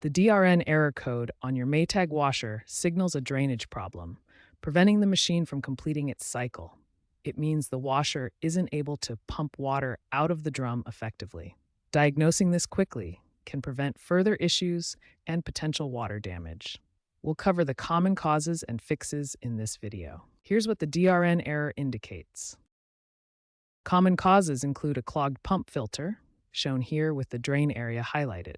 The DRN error code on your Maytag washer signals a drainage problem, preventing the machine from completing its cycle. It means the washer isn't able to pump water out of the drum effectively. Diagnosing this quickly can prevent further issues and potential water damage. We'll cover the common causes and fixes in this video. Here's what the DRN error indicates. Common causes include a clogged pump filter, shown here with the drain area highlighted,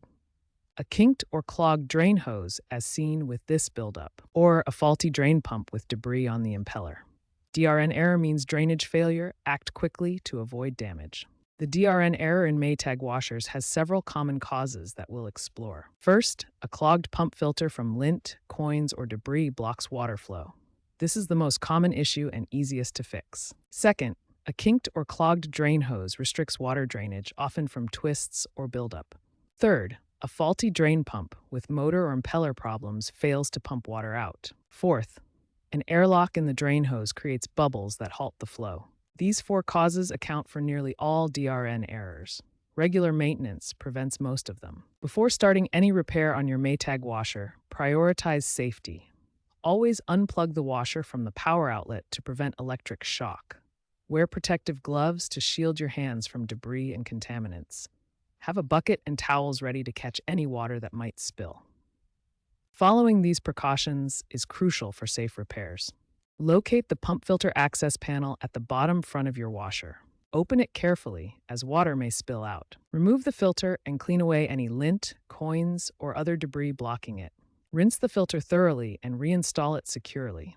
a kinked or clogged drain hose as seen with this buildup, or a faulty drain pump with debris on the impeller. DRN error means drainage failure. Act quickly to avoid damage. The DRN error in Maytag washers has several common causes that we'll explore. First, a clogged pump filter from lint, coins, or debris blocks water flow. This is the most common issue and easiest to fix. Second, a kinked or clogged drain hose restricts water drainage, often from twists or buildup. Third, a faulty drain pump with motor or impeller problems fails to pump water out. Fourth, an airlock in the drain hose creates bubbles that halt the flow. These four causes account for nearly all DRN errors. Regular maintenance prevents most of them. Before starting any repair on your Maytag washer, prioritize safety. Always unplug the washer from the power outlet to prevent electric shock. Wear protective gloves to shield your hands from debris and contaminants. Have a bucket and towels ready to catch any water that might spill. Following these precautions is crucial for safe repairs. Locate the pump filter access panel at the bottom front of your washer. Open it carefully, as water may spill out. Remove the filter and clean away any lint, coins, or other debris blocking it. Rinse the filter thoroughly and reinstall it securely.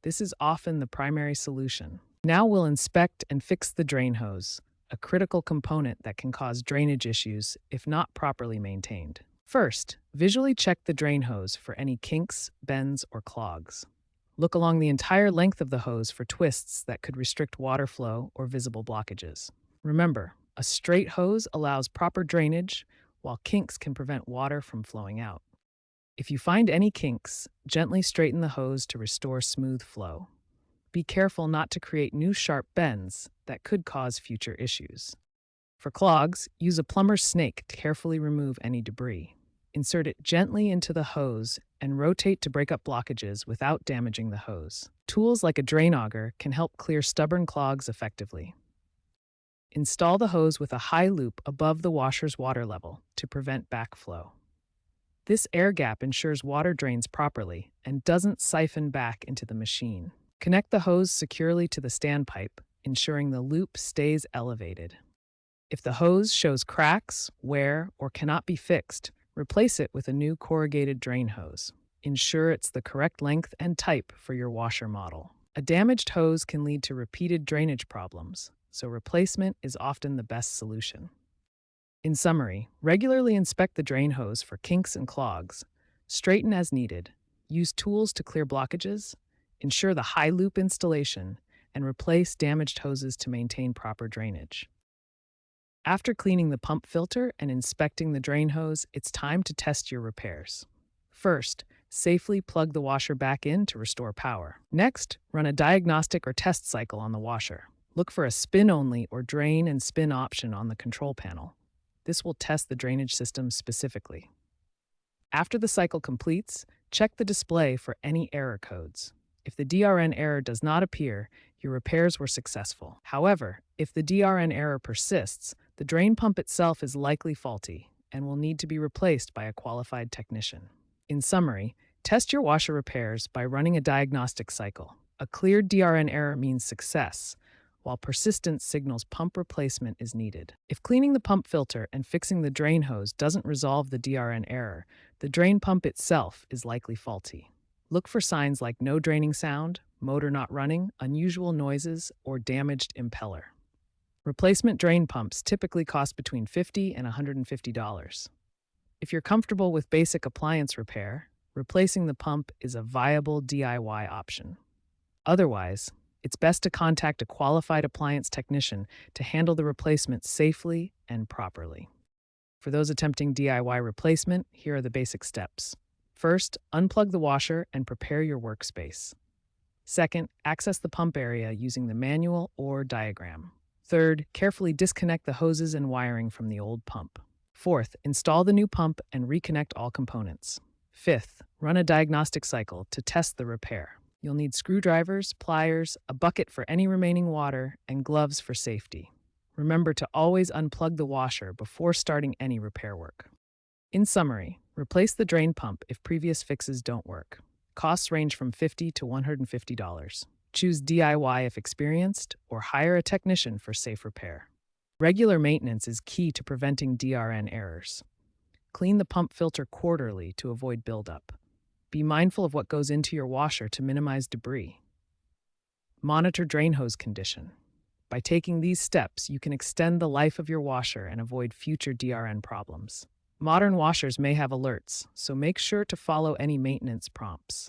This is often the primary solution. Now we'll inspect and fix the drain hose, a critical component that can cause drainage issues if not properly maintained. First, visually check the drain hose for any kinks, bends, or clogs. Look along the entire length of the hose for twists that could restrict water flow or visible blockages. Remember, a straight hose allows proper drainage, while kinks can prevent water from flowing out. If you find any kinks, gently straighten the hose to restore smooth flow. Be careful not to create new sharp bends that could cause future issues. For clogs, use a plumber's snake to carefully remove any debris. Insert it gently into the hose and rotate to break up blockages without damaging the hose. Tools like a drain auger can help clear stubborn clogs effectively. Install the hose with a high loop above the washer's water level to prevent backflow. This air gap ensures water drains properly and doesn't siphon back into the machine. Connect the hose securely to the standpipe, ensuring the loop stays elevated. If the hose shows cracks, wear, or cannot be fixed, replace it with a new corrugated drain hose. Ensure it's the correct length and type for your washer model. A damaged hose can lead to repeated drainage problems, so replacement is often the best solution. In summary, regularly inspect the drain hose for kinks and clogs, straighten as needed, use tools to clear blockages, ensure the high loop installation, and replace damaged hoses to maintain proper drainage. After cleaning the pump filter and inspecting the drain hose, it's time to test your repairs. First, safely plug the washer back in to restore power. Next, run a diagnostic or test cycle on the washer. Look for a spin-only or drain and spin option on the control panel. This will test the drainage system specifically. After the cycle completes, check the display for any error codes. If the DRN error does not appear, your repairs were successful. However, if the DRN error persists, the drain pump itself is likely faulty and will need to be replaced by a qualified technician. In summary, test your washer repairs by running a diagnostic cycle. A clear DRN error means success, while persistence signals pump replacement is needed. If cleaning the pump filter and fixing the drain hose doesn't resolve the DRN error, the drain pump itself is likely faulty. Look for signs like no draining sound, motor not running, unusual noises, or damaged impeller. Replacement drain pumps typically cost between $50 and $150. If you're comfortable with basic appliance repair, replacing the pump is a viable DIY option. Otherwise, it's best to contact a qualified appliance technician to handle the replacement safely and properly. For those attempting DIY replacement, here are the basic steps. First, unplug the washer and prepare your workspace. Second, access the pump area using the manual or diagram. Third, carefully disconnect the hoses and wiring from the old pump. Fourth, install the new pump and reconnect all components. Fifth, run a diagnostic cycle to test the repair. You'll need screwdrivers, pliers, a bucket for any remaining water, and gloves for safety. Remember to always unplug the washer before starting any repair work. In summary, replace the drain pump if previous fixes don't work. Costs range from $50 to $150. Choose DIY if experienced, or hire a technician for safe repair. Regular maintenance is key to preventing DRN errors. Clean the pump filter quarterly to avoid buildup. Be mindful of what goes into your washer to minimize debris. Monitor drain hose condition. By taking these steps, you can extend the life of your washer and avoid future DRN problems. Modern washers may have alerts, so make sure to follow any maintenance prompts.